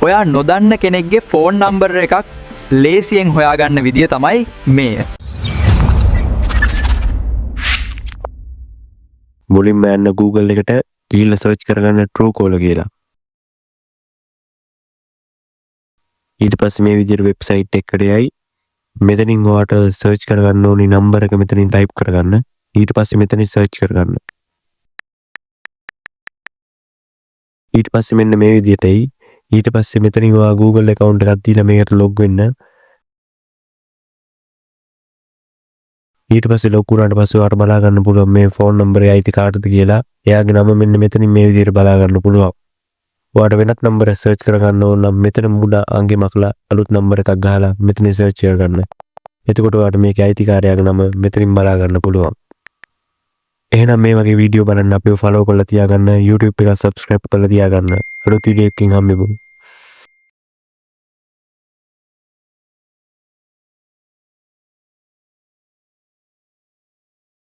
ඔයා නොදන්න කෙනෙක්ගේ ෆෝන් නම්බර් එකක් ලේසියෙන් හොයාගන්න විදිය තමයි මේ. මුලින්ම යන්න Google එකට ගිහිල්ලා සර්ච් කරගන්න Truecaller කියලා. ඊට පස්සේ මේ විදිහට වෙබ්සයිට් එකකට යයි. මෙතනින් ඔයාට සර්ච් කරගන්න ඕනි නම්බර එක මෙතනින් ටයිප් කරගන්න. ඊට පස්සේ මෙතනින් සර්ච් කරගන්න. ඊට පස්සේ මෙන්න මේ විදිහට එයි. ඊට පස්සේ මෙතනින් ඔයා Google account එකක් දීලා මේකට log වෙන්න. ඊට පස්සේ log වුණාට පස්සේ ඔයාට බලා ගන්න පුළුවන් මේ ෆෝන් නම්බරේ අයිති කාටද කියලා. එයාගේ නම මෙන්න මෙතනින් මේ විදිහට බලා ගන්න පුළුවන්. ඔයාට වෙනත් නම්බරයක් සර්ච් කරගන්න ඕන නම් මෙතන මුඩ අංගෙ මකලා අලුත් නම්බර එකක් ගහලා මෙතනින් සර්ච් කරගන්න. එතකොට ඔයාට මේකේ අයිතිකාරයාගේ නම මෙතනින් බලා ගන්න පුළුවන්. එහෙනම් මේ වගේ වීඩියෝ බලන්න අපිව ෆලෝ කරලා තියාගන්න, YouTube එක subscribe කරලා තියාගන්න. අලුත් වීඩියෝ එකකින් හම්බෙමු.